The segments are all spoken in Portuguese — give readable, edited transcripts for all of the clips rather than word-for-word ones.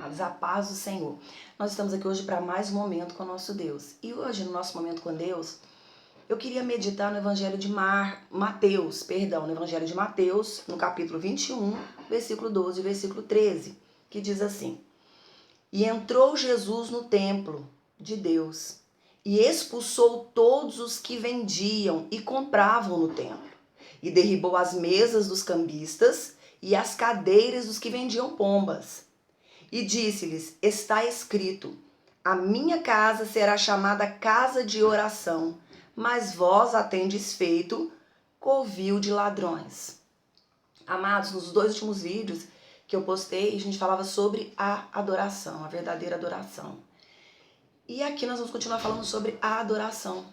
amados, a paz do Senhor. Nós estamos aqui hoje para mais um momento com o nosso Deus. E hoje, no nosso momento com Deus, eu queria meditar no Evangelho de Mateus, no Evangelho de Mateus, no capítulo 21, versículo 12 e versículo 13, que diz assim: E entrou Jesus no templo de Deus e expulsou todos os que vendiam e compravam no templo, e derribou as mesas dos cambistas e as cadeiras dos que vendiam pombas. E disse-lhes: Está escrito, a minha casa será chamada casa de oração, mas vós a tendes feito covil de ladrões. Amados, nos dois últimos vídeos que eu postei, a gente falava sobre a adoração, a verdadeira adoração. E aqui nós vamos continuar falando sobre a adoração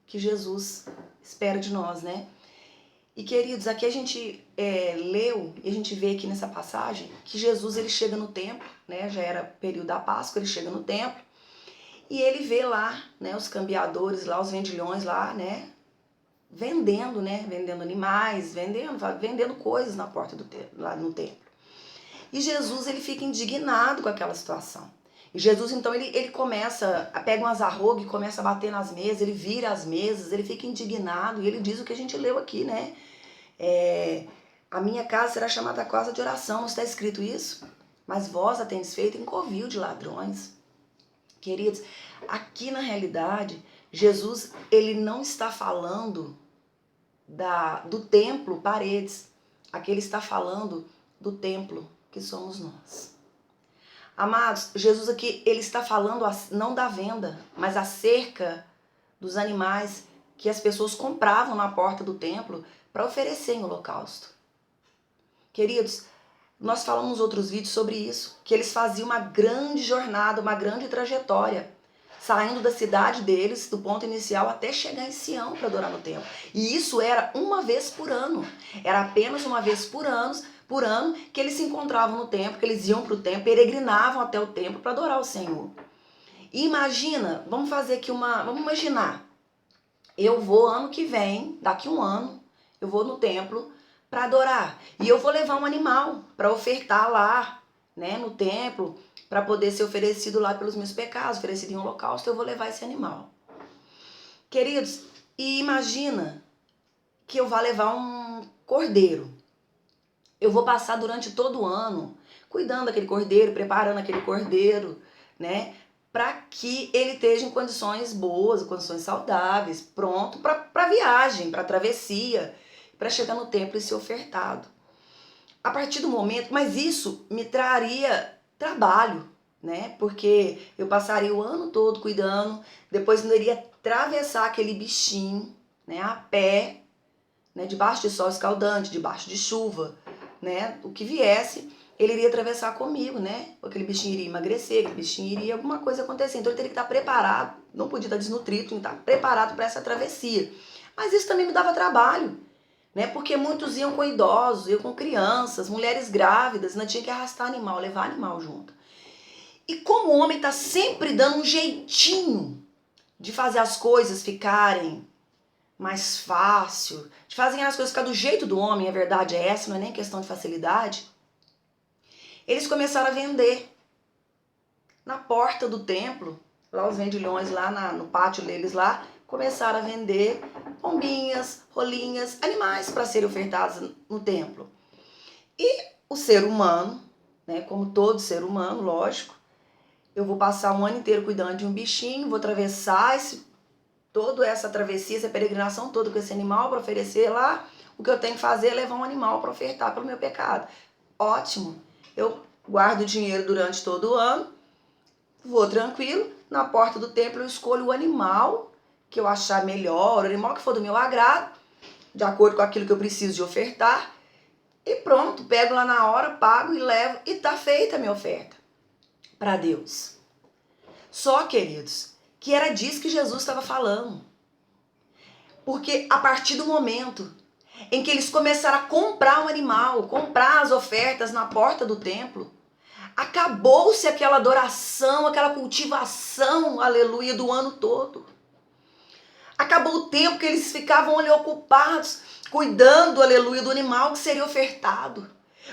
que Jesus espera de nós, né? E queridos, aqui a gente leu e a gente vê aqui nessa passagem que Jesus ele chega no templo, né? Já era período da Páscoa, ele chega no templo e ele vê lá, né? Os cambiadores lá, os vendilhões lá, né? Vendendo, né? Vendendo animais, vendendo coisas na porta do templo, lá no templo. E Jesus ele fica indignado com aquela situação. E Jesus então ele começa, pega umas arrogas e começa a bater nas mesas, ele vira as mesas, ele fica indignado e ele diz o que a gente leu aqui, né? A minha casa será chamada casa de oração, não está escrito isso? Mas vós a tendes feito em covil de ladrões. Queridos, aqui na realidade, Jesus ele não está falando do templo paredes. Aqui ele está falando do templo que somos nós. Amados, Jesus aqui ele está falando não da venda, mas acerca dos animais que as pessoas compravam na porta do templo para oferecer em holocausto. Queridos, nós falamos nos outros vídeos sobre isso, que eles faziam uma grande jornada, uma grande trajetória, saindo da cidade deles, do ponto inicial, até chegar em Sião para adorar no templo. E isso era uma vez por ano. Era apenas uma vez por ano que eles se encontravam no templo, que eles iam para o templo, peregrinavam até o templo para adorar o Senhor. E imagina, vamos imaginar, eu vou ano que vem, daqui um ano, eu vou no templo para adorar. E eu vou levar um animal para ofertar lá, né, no templo, para poder ser oferecido lá pelos meus pecados, oferecido em holocausto, eu vou levar esse animal. Queridos, e imagina que eu vá levar um cordeiro. Eu vou passar durante todo o ano cuidando daquele cordeiro, preparando aquele cordeiro, né? Para que ele esteja em condições boas, condições saudáveis, pronto para viagem, para travessia, para chegar no templo e ser ofertado. A partir do momento, mas isso me traria trabalho, né? Porque eu passaria o ano todo cuidando, depois eu iria atravessar aquele bichinho, né, a pé, né, debaixo de sol escaldante, debaixo de chuva, né? O que viesse, ele iria atravessar comigo, né? Aquele bichinho iria emagrecer, aquele bichinho iria alguma coisa acontecer. Então ele teria que estar preparado, não podia estar desnutrido, tinha que estar preparado para essa travessia. Mas isso também me dava trabalho, né? Porque muitos iam com idosos, iam com crianças, mulheres grávidas, não tinha que arrastar animal, levar animal junto. E como o homem está sempre dando um jeitinho de fazer as coisas ficarem mais fácil, de fazer as coisas ficar do jeito do homem, a verdade é essa, não é nem questão de facilidade. Eles começaram a vender na porta do templo, lá os vendilhões lá no pátio deles lá, começaram a vender pombinhas, rolinhas, animais para serem ofertados no templo. E o ser humano, né, como todo ser humano, lógico, eu vou passar um ano inteiro cuidando de um bichinho, vou atravessar toda essa travessia, essa peregrinação toda com esse animal para oferecer lá. O que eu tenho que fazer é levar um animal para ofertar pelo meu pecado. Ótimo, eu guardo dinheiro durante todo o ano, vou tranquilo, na porta do templo eu escolho o animal que eu achar melhor, o animal que for do meu agrado, de acordo com aquilo que eu preciso de ofertar, e pronto, pego lá na hora, pago e levo, e tá feita a minha oferta para Deus. Só, queridos, que era disso que Jesus estava falando. Porque a partir do momento em que eles começaram a comprar um animal, comprar as ofertas na porta do templo, acabou-se aquela adoração, aquela cultivação, aleluia, do ano todo. Acabou o tempo que eles ficavam ali ocupados, cuidando, aleluia, do animal que seria ofertado.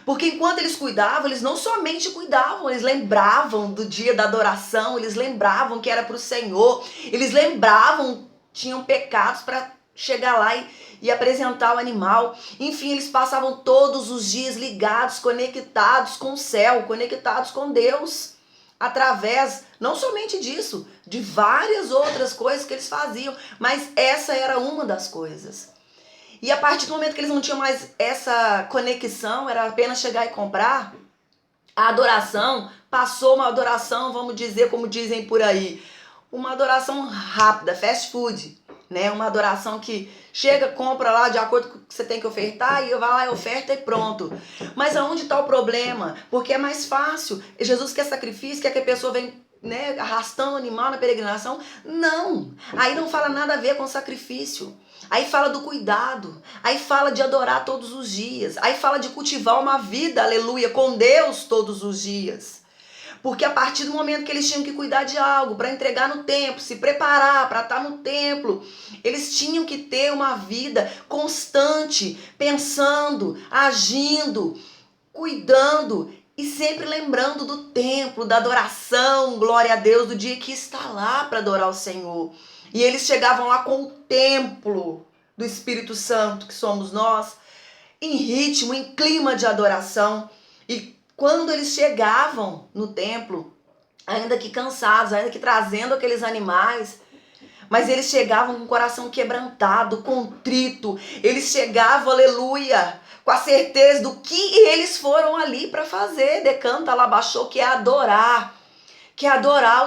Porque enquanto eles cuidavam, eles não somente cuidavam, eles lembravam do dia da adoração, eles lembravam que era para o Senhor, eles lembravam, tinham pecados para chegar lá e apresentar o animal. Enfim, eles passavam todos os dias ligados, conectados com o céu, conectados com Deus, através, não somente disso, de várias outras coisas que eles faziam, mas essa era uma das coisas. E a partir do momento que eles não tinham mais essa conexão, era apenas chegar e comprar, a adoração passou uma adoração, vamos dizer, como dizem por aí, uma adoração rápida, fast food, né? Uma adoração que chega, compra lá de acordo com o que você tem que ofertar e vai lá e oferta e pronto. Mas aonde está o problema? Porque é mais fácil. Jesus quer sacrifício, quer que a pessoa venha, né, arrastando o animal na peregrinação. Não, aí não fala nada a ver com sacrifício. Aí fala do cuidado, aí fala de adorar todos os dias, aí fala de cultivar uma vida, aleluia, com Deus todos os dias. Porque a partir do momento que eles tinham que cuidar de algo, para entregar no templo, se preparar para estar no templo, eles tinham que ter uma vida constante, pensando, agindo, cuidando e sempre lembrando do templo, da adoração, glória a Deus, do dia que está lá para adorar o Senhor. E eles chegavam lá com o templo do Espírito Santo, que somos nós, em ritmo, em clima de adoração. E quando eles chegavam no templo, ainda que cansados, ainda que trazendo aqueles animais, mas eles chegavam com o coração quebrantado, contrito. Eles chegavam, aleluia, com a certeza do que eles foram ali para fazer. Decanta lá, baixou, que é adorar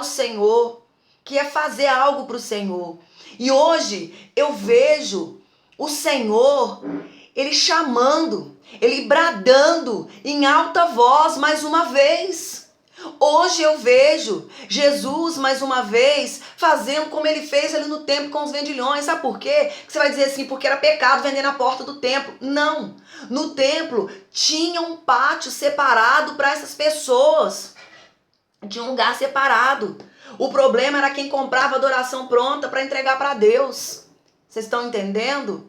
o Senhor, que é fazer algo para o Senhor. E hoje eu vejo o Senhor, Ele chamando, Ele bradando em alta voz mais uma vez. Hoje eu vejo Jesus mais uma vez fazendo como Ele fez ali no templo com os vendilhões. Sabe por quê? Você vai dizer assim, porque era pecado vender na porta do templo. Não, no templo tinha um pátio separado para essas pessoas. Tinha um lugar separado. O problema era quem comprava adoração pronta para entregar para Deus. Vocês estão entendendo?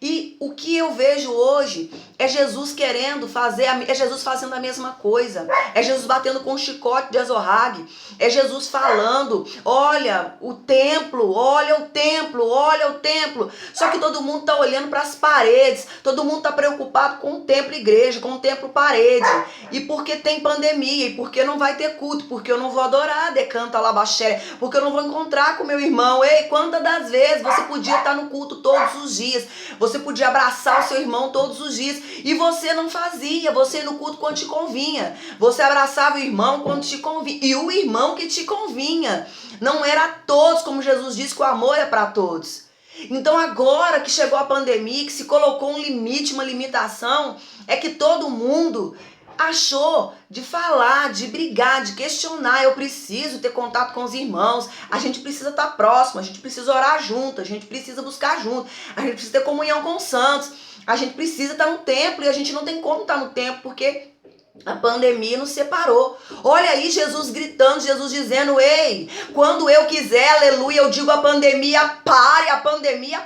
E o que eu vejo hoje é Jesus querendo fazer, é Jesus fazendo a mesma coisa. É Jesus batendo com um chicote de azorrague. É Jesus falando, olha o templo, olha o templo, olha o templo. Só que todo mundo está olhando para as paredes. Todo mundo está preocupado com o templo igreja, com o templo parede. E porque tem pandemia, e porque não vai ter culto, porque eu não vou adorar, decanta lá baxé, porque eu não vou encontrar com meu irmão. Ei, quantas das vezes você podia estar no culto todos os dias? Você podia abraçar o seu irmão todos os dias e você não fazia, você ia no culto quando te convinha. Você abraçava o irmão quando te convinha e o irmão que te convinha. Não era a todos, como Jesus disse, que o amor é para todos. Então agora que chegou a pandemia, que se colocou um limite, uma limitação, é que todo mundo achou de falar, de brigar, de questionar. Eu preciso ter contato com os irmãos, a gente precisa estar próximo, a gente precisa orar junto, a gente precisa buscar junto, a gente precisa ter comunhão com os santos, a gente precisa estar no templo e a gente não tem como estar no templo porque a pandemia nos separou. Olha aí Jesus gritando, Jesus dizendo, ei, quando eu quiser, aleluia, eu digo a pandemia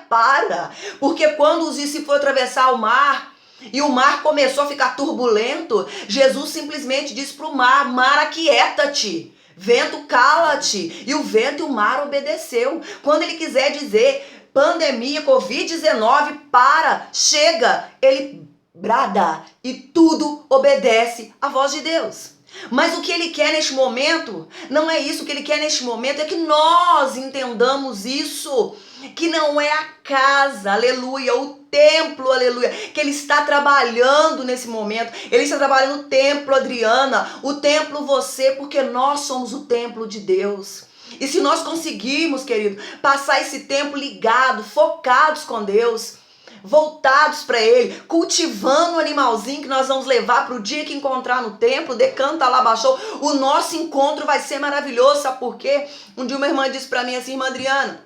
para. Porque quando os discípulos foram atravessar o mar, e o mar começou a ficar turbulento, Jesus simplesmente disse para o mar, mar, aquieta-te, vento, cala-te. E o vento e o mar obedeceu. Quando ele quiser dizer, pandemia, Covid-19, para, chega, ele brada e tudo obedece à voz de Deus. Mas o que ele quer neste momento, não é isso. O que ele quer neste momento é que nós entendamos isso, que não é a casa, aleluia, o templo, aleluia, que ele está trabalhando nesse momento. Ele está trabalhando o templo, Adriana, o templo você, porque nós somos o templo de Deus. E se nós conseguirmos, querido, passar esse tempo ligado, focados com Deus, voltados para Ele, cultivando o animalzinho que nós vamos levar para o dia que encontrar no templo, decanta lá, baixou, o nosso encontro vai ser maravilhoso. Sabe por quê? Um dia uma irmã disse para mim assim, irmã Adriana,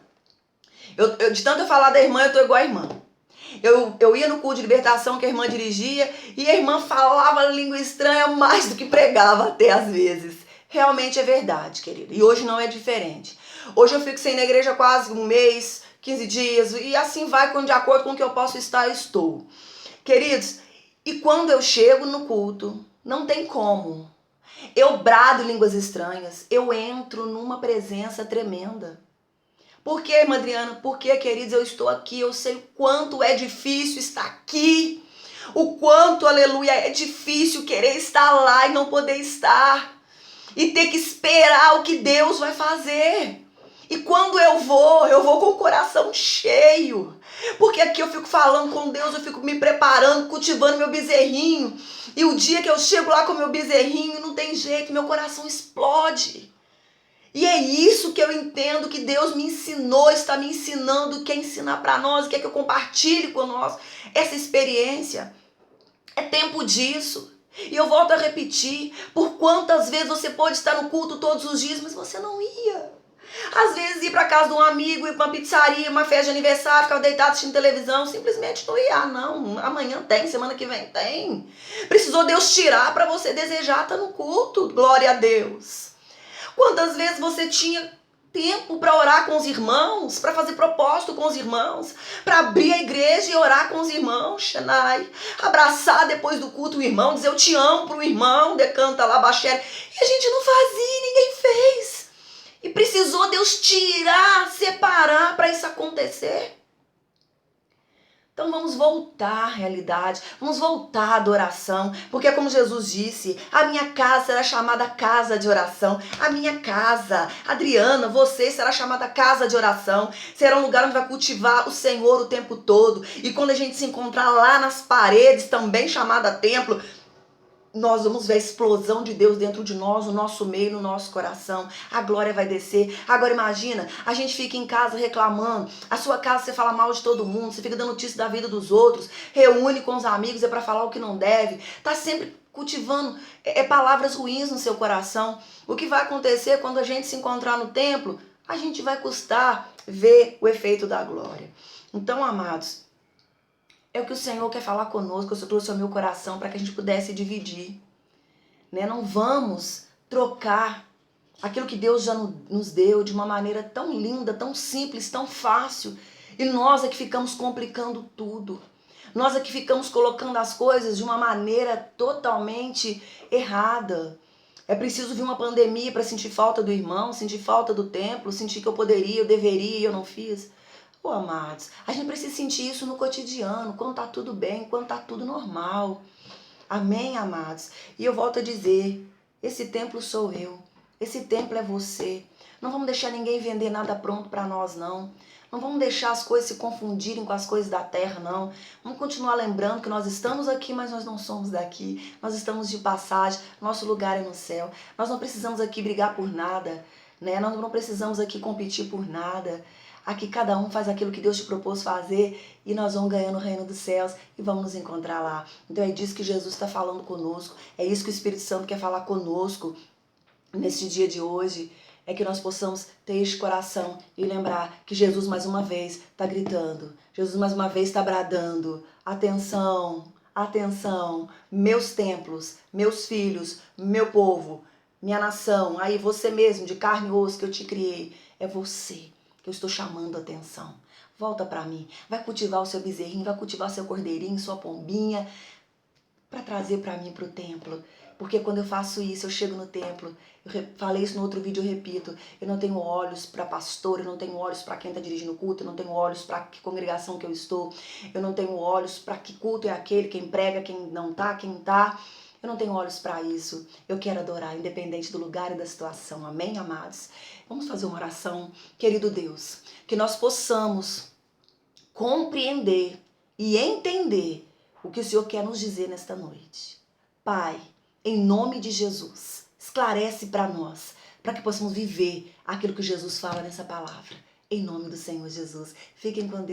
de tanto eu falar da irmã, eu tô igual a irmã. Eu ia no culto de libertação que a irmã dirigia e a irmã falava língua estranha mais do que pregava até às vezes. Realmente é verdade, querida. E hoje não é diferente. Hoje eu fico sem ir na igreja quase um mês, 15 dias, e assim vai de acordo com o que eu posso estar, eu estou. Queridos, E quando eu chego no culto, não tem como. Eu brado línguas estranhas, eu entro numa presença tremenda. Por que, irmã Adriana? Porque, queridos, eu estou aqui, eu sei o quanto é difícil estar aqui. O quanto, aleluia, é difícil querer estar lá e não poder estar. E ter que esperar o que Deus vai fazer. E quando eu vou com o coração cheio. Porque aqui eu fico falando com Deus, eu fico me preparando, cultivando meu bezerrinho. E o dia que eu chego lá com meu bezerrinho, não tem jeito, meu coração explode. E é isso que eu entendo que Deus me ensinou, está me ensinando, quer ensinar para nós, quer que eu compartilhe com nós essa experiência. É tempo disso. E eu volto a repetir, por quantas vezes você pode estar no culto todos os dias, mas você não ia. Às vezes ir para casa de um amigo, ir para uma pizzaria, uma festa de aniversário, ficar deitado assistindo televisão, simplesmente não ia. Ah, não, amanhã tem, semana que vem tem. Precisou Deus tirar para você desejar estar no culto, glória a Deus. Quantas vezes você tinha tempo para orar com os irmãos, para fazer propósito com os irmãos, para abrir a igreja e orar com os irmãos, Xanai, abraçar depois do culto o irmão, dizer eu te amo pro irmão, decanta lá, baxere. E a gente não fazia, ninguém fez. E precisou Deus tirar, separar para isso acontecer. Então vamos voltar à realidade, vamos voltar à adoração, porque como Jesus disse, a minha casa será chamada casa de oração, a minha casa, Adriana, você será chamada casa de oração, será um lugar onde vai cultivar o Senhor o tempo todo, e quando a gente se encontrar lá nas paredes, também chamada templo, nós vamos ver a explosão de Deus dentro de nós, no nosso meio, no nosso coração. A glória vai descer. Agora imagina, a gente fica em casa reclamando. A sua casa você fala mal de todo mundo, você fica dando notícia da vida dos outros, reúne com os amigos, é para falar o que não deve. Tá sempre cultivando palavras ruins no seu coração. O que vai acontecer quando a gente se encontrar no templo? A gente vai custar ver o efeito da glória. Então, amados, é o que o Senhor quer falar conosco, eu trouxe ao meu coração para que a gente pudesse dividir. Né? Não vamos trocar aquilo que Deus já nos deu de uma maneira tão linda, tão simples, tão fácil. E nós é que ficamos complicando tudo. Nós é que ficamos colocando as coisas de uma maneira totalmente errada. É preciso vir uma pandemia para sentir falta do irmão, sentir falta do templo, sentir que eu poderia, eu deveria e eu não fiz. Ô, amados, a gente precisa sentir isso no cotidiano, quando tá tudo bem, quando tá tudo normal. Amém, amados? E eu volto a dizer, esse templo sou eu, esse templo é você. Não vamos deixar ninguém vender nada pronto para nós, não. Não vamos deixar as coisas se confundirem com as coisas da terra, não. Vamos continuar lembrando que nós estamos aqui, mas nós não somos daqui. Nós estamos de passagem, nosso lugar é no céu. Nós não precisamos aqui brigar por nada, né? Nós não precisamos aqui competir por nada. Aqui cada um faz aquilo que Deus te propôs fazer e nós vamos ganhando o reino dos céus e vamos nos encontrar lá. Então é disso que Jesus está falando conosco, é isso que o Espírito Santo quer falar conosco neste dia de hoje, é que nós possamos ter este coração e lembrar que Jesus mais uma vez está gritando, Jesus mais uma vez está bradando, atenção, atenção, meus templos, meus filhos, meu povo, minha nação, aí você mesmo, de carne e osso que eu te criei, é você que eu estou chamando a atenção. Volta para mim, vai cultivar o seu bezerrinho, vai cultivar seu cordeirinho, sua pombinha, para trazer para mim, para o templo. Porque quando eu faço isso, eu chego no templo, eu falei isso no outro vídeo, eu repito, eu não tenho olhos para pastor, eu não tenho olhos para quem está dirigindo o culto, eu não tenho olhos para que congregação que eu estou, eu não tenho olhos para que culto é aquele, quem prega, quem não tá, quem tá. Eu não tenho olhos para isso. Eu quero adorar, independente do lugar e da situação. Amém, amados? Vamos fazer uma oração. Querido Deus, que nós possamos compreender e entender o que o Senhor quer nos dizer nesta noite. Pai, em nome de Jesus, esclarece para nós, para que possamos viver aquilo que Jesus fala nessa palavra. Em nome do Senhor Jesus. Fiquem com Deus.